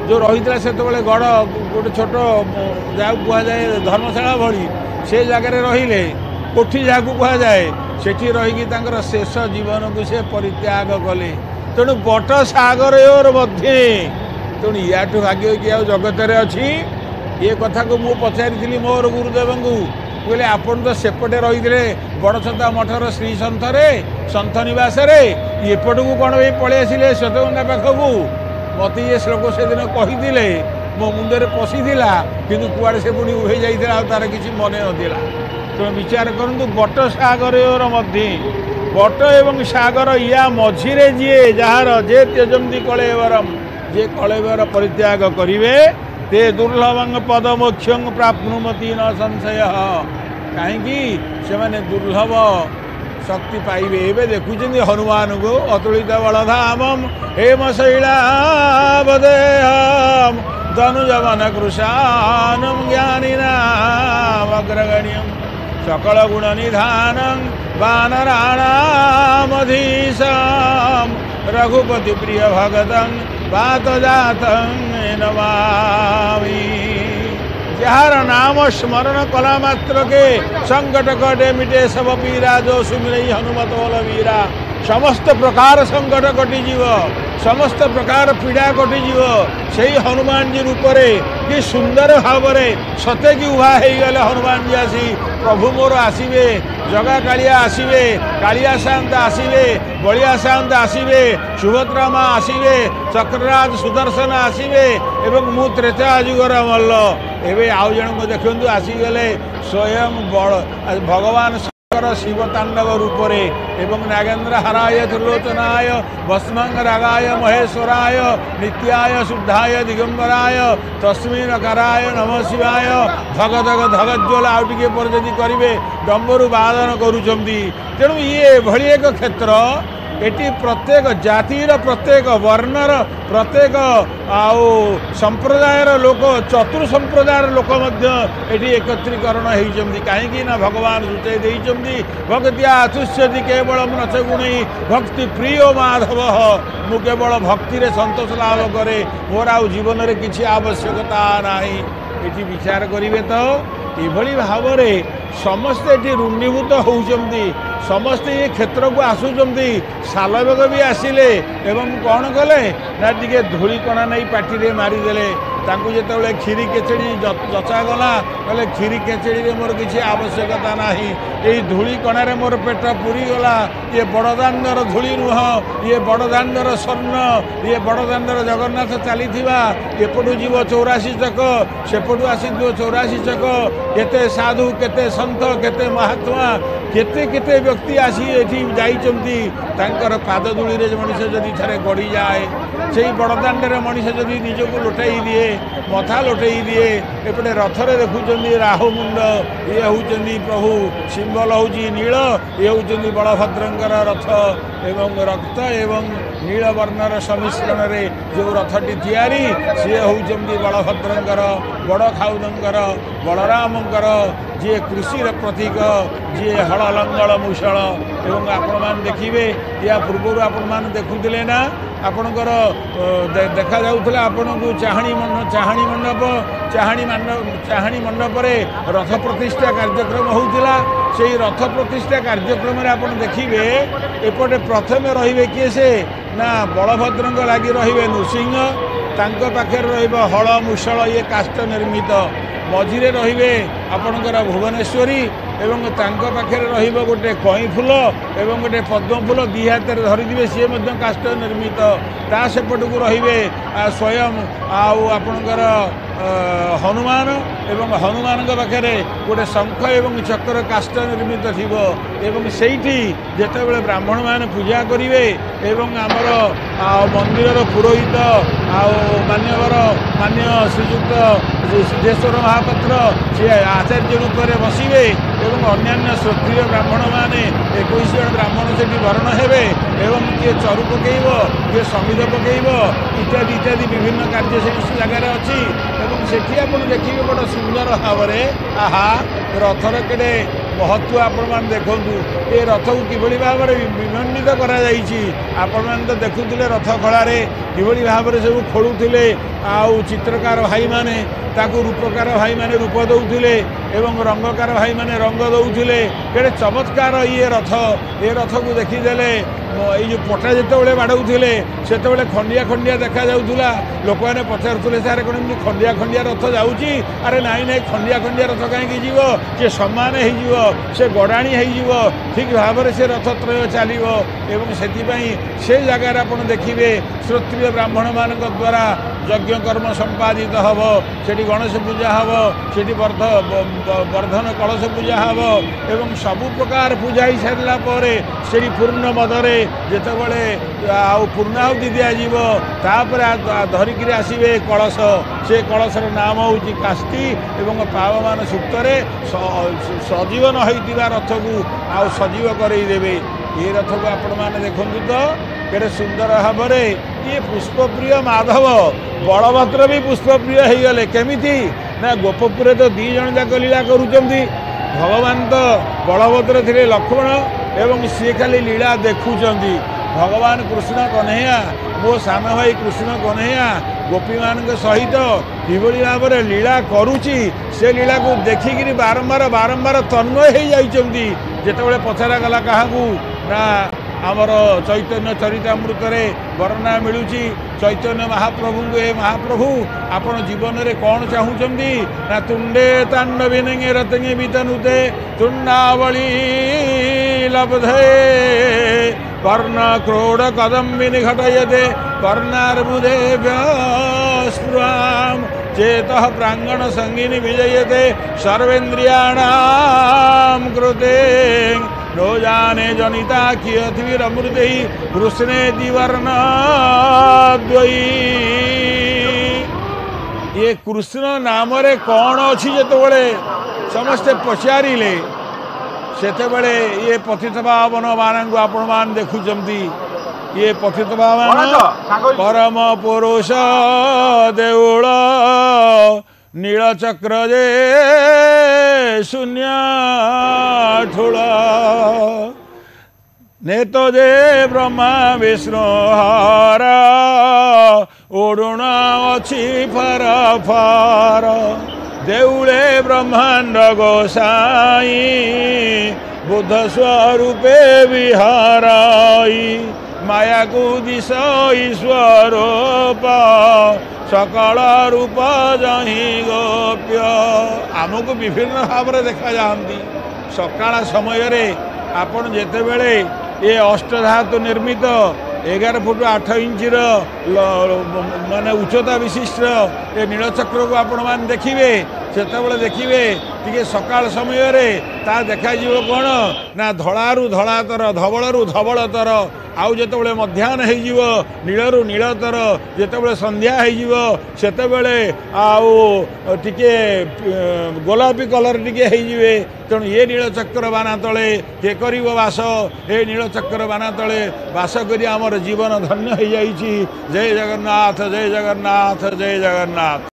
जो रही से गड़ गोटे छोट जहाँ कहुए धर्मशाला भली से जगार रे कोठी जहाँ कहुए सेठी रहीकि शेष जीवन को से परित्याग कले तेणु बट सागर मध्य तेणु या भाग्य कि जगत अच्छी ये कथा को मुझे पचारि मोर गुरुदेव को बोले आपन तो सेपटे रही बड़छता मठर श्री सन्थरे सन्थ निवास एपट को कौन भाई पलि आसिले श्वेतगंगा पाखक मत ये श्लोक से दिन कही मो मुंडे पशिला कि कुआड़े से पुणी उभे जाता तार किसी मन नाला तेणु विचार करूँ बट सागर मध्य बट एवं सागर या मझिरे जी जार जे त्यजंती कलेवरम जे कलेवर परित्याग करिवे ते दुर्लभं पदमोक्षं प्राप्नुमति न संशय कहीं से दुर्लभ शक्ति पाइबे एवं देखुं हनुमान को अतुलित बलधामम हेम शैलावदेहम धनुजवन कृशानम ज्ञानिनाम अग्रगण्यम सकल गुण निधानं वानराणामधीशं रघुपति प्रिय भगतं वातजातं नमामि। जार नाम स्मरण कला मात्र के संकट कटे मिटे सब पीरा जो सुमिरई हनुमत बल वीरा समस्त प्रकार संकट कटिजीव समस्त प्रकार पीड़ा कटिजीव से हनुमान जी रूप कि सुंदर भाव सते कि उभा हो गले हनुमान जी आसी प्रभु मोर आसवे जगा कालिया आसवे कालिया सात आसवे बलिया सात आसवे सुभद्रा माँ आसवे चक्रराज सुदर्शन आसवे एवं मु त्रेता जुगर मल्ल एवं आउ जन को देखु आसीगले स्वयं बड़ भगवान शिव तांडव रूप एवं नागेन्द्र हराय त्रिलोचनाय भस्मंग रागाय महेश्वराय नित्याय शुद्धाय दिगंबराय तस्मिन् कराय नमः शिवाय धग धग धगज्वल आउ टिके पर जदि करेंगे डंबरू वादन करुँच तेणु ये भली एक क्षेत्र एटी प्रत्येक जातिर प्रत्येक वर्णर प्रत्येक आउ संप्रदायर लोक चतुर संप्रदायर लोक एटी एकत्रीकरण होती कहीं भगवान सूचय भक्तिया तुष्यति केवल नच गुण भक्ति प्रिय माधव मु केवल भक्ति रे संतोष लाभ करे मोर आउ जीवन में किसी आवश्यकता नाही। ये विचार करेंगे तो ये भाव समस्ते ये रुणीभूत होती समस्ते ये क्षेत्र को आसुचंती सालबेग भी आसिले एवं कौन कले ना टे धूलिकणा नहीं पार्टी मारिदेले जिते क्षीरी केचेड़ी जचागला कहले क्षीरी केचेड़ी मोर किसी आवश्यकता ना यही धूलिकणार मोर पेट पूरी गला ये बड़दाण्डर धूली नुह ये बड़दाण्डर स्वर्ण ये बड़दाण्डर जगन्नाथ चली एपटू जीव 84 चक सेपटू आसीथिव 84 चक केते साधु केते संत केते महात्मा केते केते व्यक्ति आसी एठी जाइचंती तांकर पादधूली रे मनुष्य जदि थरे गड़ी जाए से बड़दाण्डे मनुष्य जदि निजको लोटाई दिए मथा लोटाई दिए एपटे रथरे देखुं राहु मुंड ये होउचंदी प्रभु सिंबल हूँ नील ये होउचंदी बलभद्रंकर रथ एवं रक्त एवं नील वर्णर सम्मिश्रण रे जो रथटी तैयारी सी होउचंदी बलभद्रंकर बड़ खाउदंकर बलरामंकर जी कृषि प्रतीक जी हल लंगल मुषल एवं आपण मान देखिए या पूर्व आपण मान देखुले ना आपणकर देखा जाउथला आपनको चाहाणी मंडप चाहाणी मंडप रथ प्रतिष्ठा कार्यक्रम होउथिला से रथ प्रतिष्ठा कार्यक्रम रे आपण देखिए एपटे प्रथमे रहिबे किए से ना बलभद्रंग लागि रहिबे नृसिंह तांको पाखे रहिबो हल मुषल ये काष्ठ निर्मित मझिरे रहिबे आपणकर भुवनेश्वरी एवं तांको पाखे रहिबो गोटे कई फूल एवं गोटे पद्म फूल दी हाथ धरिदिवे सी काष्ठ निर्मित ता सेपटू रहिबे स्वयं आपणकर हनुमान एवं हनुमान पाखे गोटे शंख एवं चक्र काष्ठ निर्मित थिबो एवं सेठी जेतेबेले ब्राह्मण माने पूजा करिवे एवं आमर मंदिर पुरोहित मान्यवर मान्य श्रीजुक्त सिद्धेश्वर महापात्र सी आचार्य रूप में बसवे एवं अन्यान्य श्रोत्रिय ब्राह्मण माने 21 जन ब्राह्मण से भरण हेबे एवं किए चरु पकेब किए समिध पकेब इत्यादि इत्यादि विभिन्न कार्य से जगार अच्छी एवं सेठी आप देखिए बड़ा सुंदर भाव में आहा रथर केड़े महत्व आपण देखु ये रथ को किभली भाव में विमंडित आपण तो देखुले रथ खड़े किभली भाव में सब खोलुले आउ चित्रकार भाई माने ताकू रूपकार भाई माने रूप दौले एवं रंगकार भाई माने रंग दौले केड़े चमत्कार ये रथ को देखीदे ये जो पटा जिते बाड़ौले से खंडिया खंडिया देखा जाऊला लोक मैंने पचारुले सारे कौन खंडिया खंडिया रथ जाऊँगी अरे नाई नाई खंडिया खंडिया रथ कहीं जीव सी सामान से गड़ाणी हो ठीक भाव में से रथ त्रय चलो एवं से जगार आप देखिए श्रोत्रिय ब्राह्मण मान द्वारा यज्ञ कर्म संपादित हम से गणेश पूजा हम से वर्धन कलश पूजा हम एवं सबु प्रकार पूजा ही सारापर से पूर्ण मदरे जितेबले पूर्णाहुति दिज्व तापर धरिक आसवे कलश से कलशर नाम हूँ कास्ती एवं पावमान सूक्त सजीवन होता रथ को आउ सजीव करदेवे ये रथ को आपण मैंने देखु तो केड़े सुंदर भाव ये पुष्पप्रिय माधव बलभद्र भी पुष्पप्रिय हो गले केमिति ना गोपपुर तो दी जन जाक लीला करुँच भगवान तो बलभद्र थे लक्ष्मण एवं सी खाली लीला देखुंट भगवान कृष्ण कन्हैया मो सान भाई कृष्ण कन्हैया गोपी मान सहित किभली भाव में लीला करुच्ची से लीला को देखिकी बारंबार बारंबार तन्मय हो जाती जितेबाला पचरा गला क्या ना आमर चैतन्य चरितामृत वर्णना मिलूँ चैतन्य महाप्रभु को महाप्रभु आपण जीवन में कौन चाहूँगी ना तुंडे तांडविने रतंगे बीतनुते तुंडावली लब्धे कर्ण क्रोड कदम्बि निघटयते कर्णार्बुदे स्पृहां चेतः प्रांगण संगिनी विजयते सर्वेन्द्रियाणां कृते नो जाने जनिता कियतिरमृते कृष्णे दिवर्ण ये कृष्ण नाम रे कौन अच्छी जिते समस्ते पचारे सेतेबले ये पतित पावन मान आपण मान देखुंट ये पतित पावन परम पुरुष देउल नीलचक्र जे शून्य ठूल नेतो जे ब्रह्मा विष्णु हर ओडुण अच्छी फर फर देउले ब्रह्मांड गोसाई बुद्ध स्वरूपे विहाराई माया को दिश ईश्वरूप सकल रूप जही गोप्य आमको विभिन्न भाव में देखा जाती सकाळ समय आपण जेतेबेले ये अष्टधातु निर्मित 11 फुट 8 इंचर माने उच्चता विशिष्ट ये नीलचक्र को आपण मान देखिए से देखिए टी सकाळ समय ता देखा कौन ना धड़ारू धड़ातर धवलू धवलतर आउ जिते मध्याह्न हो नीलू नीलतर जिते संध्या होते आउ टिके गोलापी कलर टिके हो तेणु ये नीलचक्र बाना तले के कर बास ये नीलचक्र बाना तले बास कर आमर जीवन धन्य हो जाइए। जय जगन्नाथ जय जगन्नाथ जय जगन्नाथ।